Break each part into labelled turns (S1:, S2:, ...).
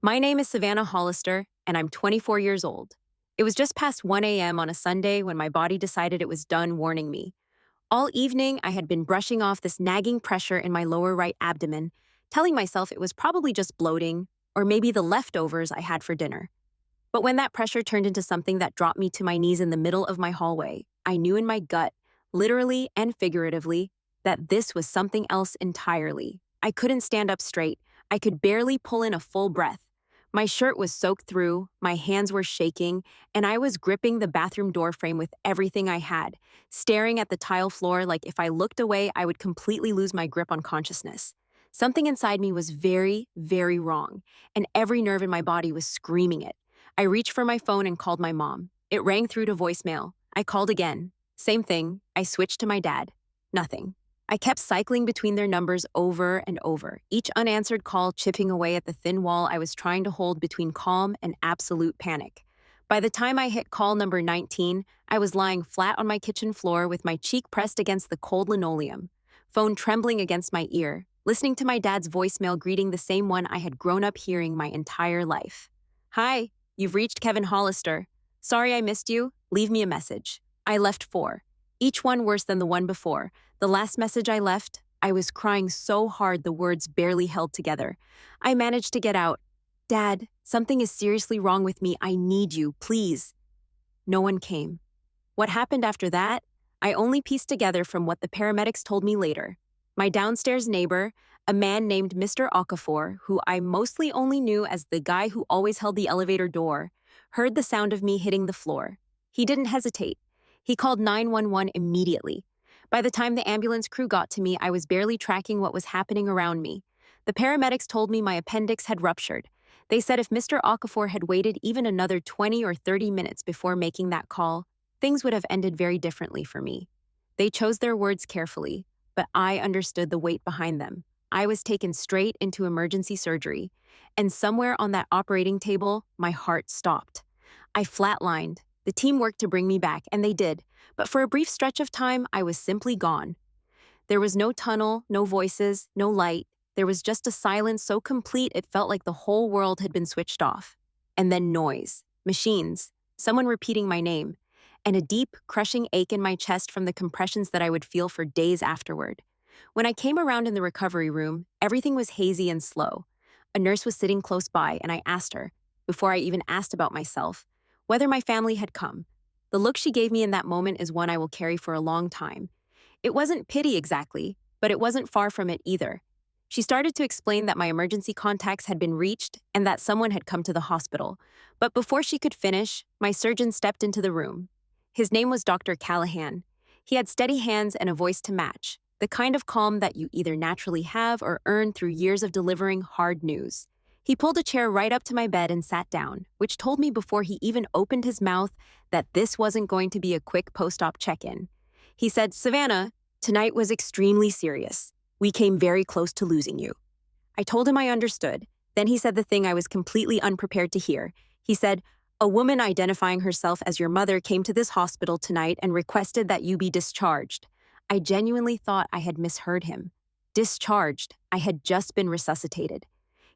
S1: My name is Savannah Hollister, and I'm 24 years old. It was just past 1 a.m. on a Sunday when my body decided it was done warning me. All evening, I had been brushing off this nagging pressure in my lower right abdomen, telling myself it was probably just bloating, or maybe the leftovers I had for dinner. But when that pressure turned into something that dropped me to my knees in the middle of my hallway, I knew in my gut, literally and figuratively, that this was something else entirely. I couldn't stand up straight. I could barely pull in a full breath. My shirt was soaked through, my hands were shaking, and I was gripping the bathroom door frame with everything I had, staring at the tile floor like if I looked away, I would completely lose my grip on consciousness. Something inside me was very, very wrong, and every nerve in my body was screaming it. I reached for my phone and called my mom. It rang through to voicemail. I called again. Same thing. I switched to my dad. Nothing. I kept cycling between their numbers over and over, each unanswered call chipping away at the thin wall I was trying to hold between calm and absolute panic. By the time I hit call number 19, I was lying flat on my kitchen floor with my cheek pressed against the cold linoleum, phone trembling against my ear, listening to my dad's voicemail greeting the same one I had grown up hearing my entire life. "Hi, you've reached Kevin Hollister. Sorry I missed you. Leave me a message." I left four, each one worse than the one before. The last message I left, I was crying so hard the words barely held together. I managed to get out, "Dad, something is seriously wrong with me. I need you, please." No one came. What happened after that, I only pieced together from what the paramedics told me later. My downstairs neighbor, a man named Mr. Okafor, who I mostly only knew as the guy who always held the elevator door, heard the sound of me hitting the floor. He didn't hesitate. He called 911 immediately. By the time the ambulance crew got to me, I was barely tracking what was happening around me. The paramedics told me my appendix had ruptured. They said if Mr. Okafor had waited even another 20 or 30 minutes before making that call, things would have ended very differently for me. They chose their words carefully, but I understood the weight behind them. I was taken straight into emergency surgery, and somewhere on that operating table, my heart stopped. I flatlined. The team worked to bring me back, and they did, but for a brief stretch of time, I was simply gone. There was no tunnel, no voices, no light. There was just a silence so complete it felt like the whole world had been switched off. And then noise, machines, someone repeating my name, and a deep, crushing ache in my chest from the compressions that I would feel for days afterward. When I came around in the recovery room, everything was hazy and slow. A nurse was sitting close by, and I asked her, before I even asked about myself, whether my family had come. The look she gave me in that moment is one I will carry for a long time. It wasn't pity exactly, but it wasn't far from it either. She started to explain that my emergency contacts had been reached and that someone had come to the hospital. But before she could finish, my surgeon stepped into the room. His name was Dr. Callahan. He had steady hands and a voice to match, the kind of calm that you either naturally have or earn through years of delivering hard news. He pulled a chair right up to my bed and sat down, which told me before he even opened his mouth that this wasn't going to be a quick post-op check-in. He said, "Savannah, tonight was extremely serious. We came very close to losing you." I told him I understood. Then he said the thing I was completely unprepared to hear. He said, "A woman identifying herself as your mother came to this hospital tonight and requested that you be discharged." I genuinely thought I had misheard him. Discharged. I had just been resuscitated.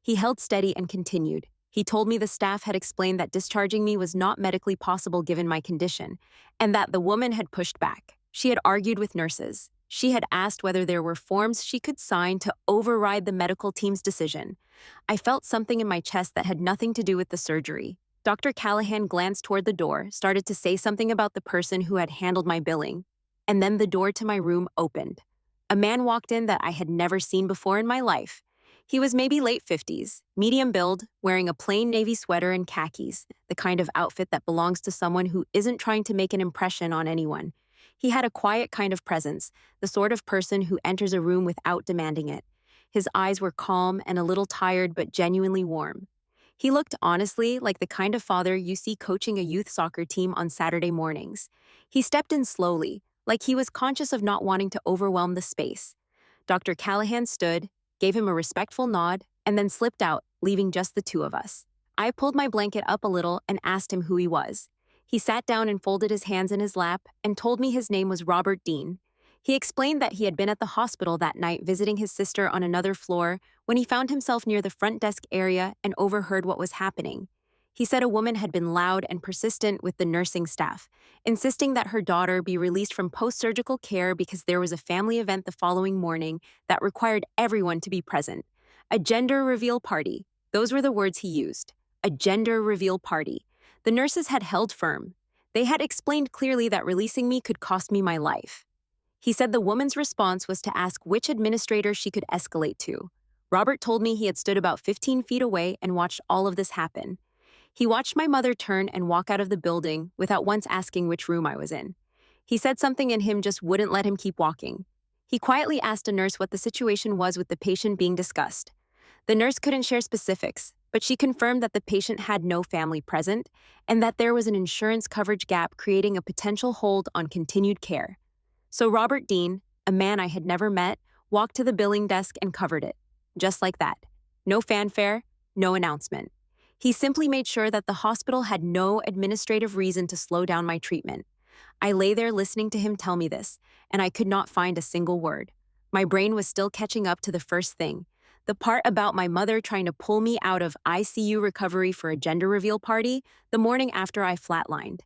S1: He held steady and continued. He told me the staff had explained that discharging me was not medically possible given my condition, and that the woman had pushed back. She had argued with nurses. She had asked whether there were forms she could sign to override the medical team's decision. I felt something in my chest that had nothing to do with the surgery. Dr. Callahan glanced toward the door, started to say something about the person who had handled my billing, and then the door to my room opened. A man walked in that I had never seen before in my life. He was maybe late 50s, medium build, wearing a plain navy sweater and khakis, the kind of outfit that belongs to someone who isn't trying to make an impression on anyone. He had a quiet kind of presence, the sort of person who enters a room without demanding it. His eyes were calm and a little tired but genuinely warm. He looked honestly like the kind of father you see coaching a youth soccer team on Saturday mornings. He stepped in slowly, like he was conscious of not wanting to overwhelm the space. Dr. Callahan stood, gave him a respectful nod, and then slipped out, leaving just the two of us. I pulled my blanket up a little and asked him who he was. He sat down and folded his hands in his lap and told me his name was Robert Dean. He explained that he had been at the hospital that night visiting his sister on another floor when he found himself near the front desk area and overheard what was happening. He said a woman had been loud and persistent with the nursing staff, insisting that her daughter be released from post-surgical care because there was a family event the following morning that required everyone to be present. A gender reveal party. Those were the words he used. A gender reveal party. The nurses had held firm. They had explained clearly that releasing me could cost me my life. He said the woman's response was to ask which administrator she could escalate to. Robert told me he had stood about 15 feet away and watched all of this happen. He watched my mother turn and walk out of the building without once asking which room I was in. He said something in him just wouldn't let him keep walking. He quietly asked a nurse what the situation was with the patient being discussed. The nurse couldn't share specifics, but she confirmed that the patient had no family present and that there was an insurance coverage gap creating a potential hold on continued care. So Robert Dean, a man I had never met, walked to the billing desk and covered it. Just like that. No fanfare, no announcement. He simply made sure that the hospital had no administrative reason to slow down my treatment. I lay there listening to him tell me this, and I could not find a single word. My brain was still catching up to the first thing, the part about my mother trying to pull me out of ICU recovery for a gender reveal party the morning after I flatlined.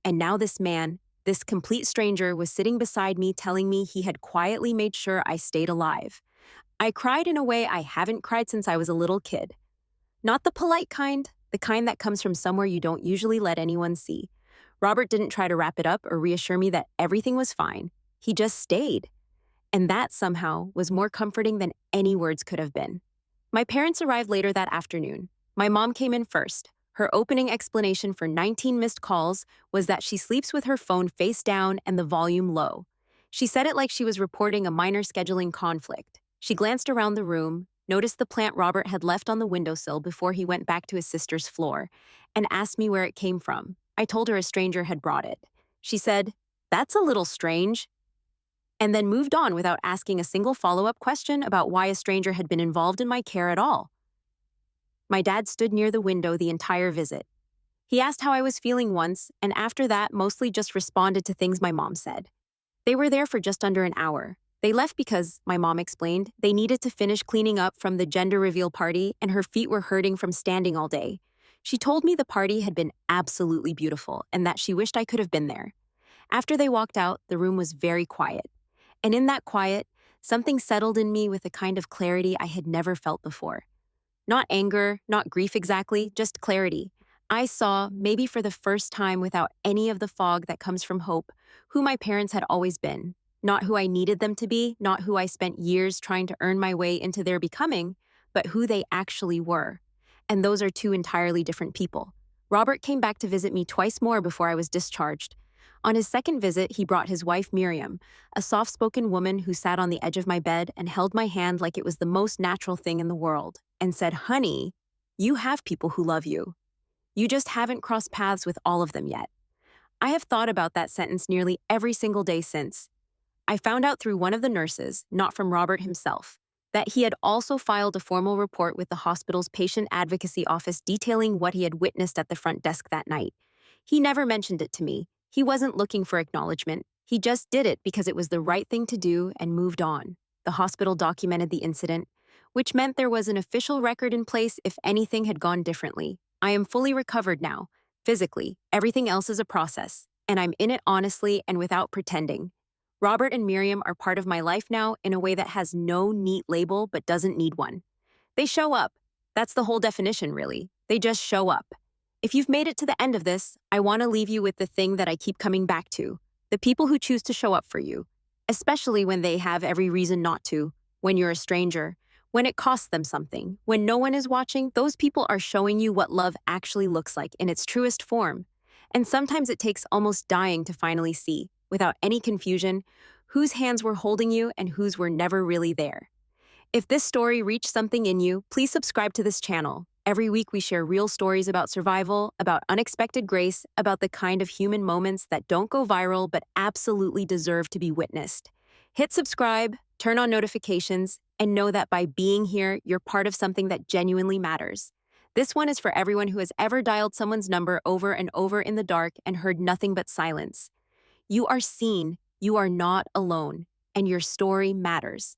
S1: And now this man, this complete stranger, was sitting beside me telling me he had quietly made sure I stayed alive. I cried in a way I haven't cried since I was a little kid. Not the polite kind, the kind that comes from somewhere you don't usually let anyone see. Robert didn't try to wrap it up or reassure me that everything was fine. He just stayed. And that somehow was more comforting than any words could have been. My parents arrived later that afternoon. My mom came in first. Her opening explanation for 19 missed calls was that she sleeps with her phone face down and the volume low. She said it like she was reporting a minor scheduling conflict. She glanced around the room, noticed the plant Robert had left on the windowsill before he went back to his sister's floor, and asked me where it came from. I told her a stranger had brought it. She said, "That's a little strange," and then moved on without asking a single follow-up question about why a stranger had been involved in my care at all. My dad stood near the window the entire visit. He asked how I was feeling once, and after that mostly just responded to things my mom said. They were there for just under an hour. They left because, my mom explained, they needed to finish cleaning up from the gender reveal party and her feet were hurting from standing all day. She told me the party had been absolutely beautiful and that she wished I could have been there. After they walked out, the room was very quiet. And in that quiet, something settled in me with a kind of clarity I had never felt before. Not anger, not grief exactly, just clarity. I saw, maybe for the first time without any of the fog that comes from hope, who my parents had always been. Not who I needed them to be, not who I spent years trying to earn my way into their becoming, but who they actually were. And those are two entirely different people. Robert came back to visit me twice more before I was discharged. On his second visit, he brought his wife Miriam, a soft-spoken woman who sat on the edge of my bed and held my hand like it was the most natural thing in the world, and said, "Honey, you have people who love you. You just haven't crossed paths with all of them yet." I have thought about that sentence nearly every single day since. I found out through one of the nurses, not from Robert himself, that he had also filed a formal report with the hospital's patient advocacy office detailing what he had witnessed at the front desk that night. He never mentioned it to me. He wasn't looking for acknowledgement. He just did it because it was the right thing to do and moved on. The hospital documented the incident, which meant there was an official record in place if anything had gone differently. I am fully recovered now, physically. Everything else is a process, and I'm in it honestly and without pretending. Robert and Miriam are part of my life now in a way that has no neat label but doesn't need one. They show up. That's the whole definition, really. They just show up. If you've made it to the end of this, I want to leave you with the thing that I keep coming back to: the people who choose to show up for you, especially when they have every reason not to, when you're a stranger, when it costs them something, when no one is watching. Those people are showing you what love actually looks like in its truest form. And sometimes it takes almost dying to finally see, without any confusion, whose hands were holding you and whose were never really there. If this story reached something in you, please subscribe to this channel. Every week we share real stories about survival, about unexpected grace, about the kind of human moments that don't go viral but absolutely deserve to be witnessed. Hit subscribe, turn on notifications, and know that by being here, you're part of something that genuinely matters. This one is for everyone who has ever dialed someone's number over and over in the dark and heard nothing but silence. You are seen. You are not alone. and your story matters.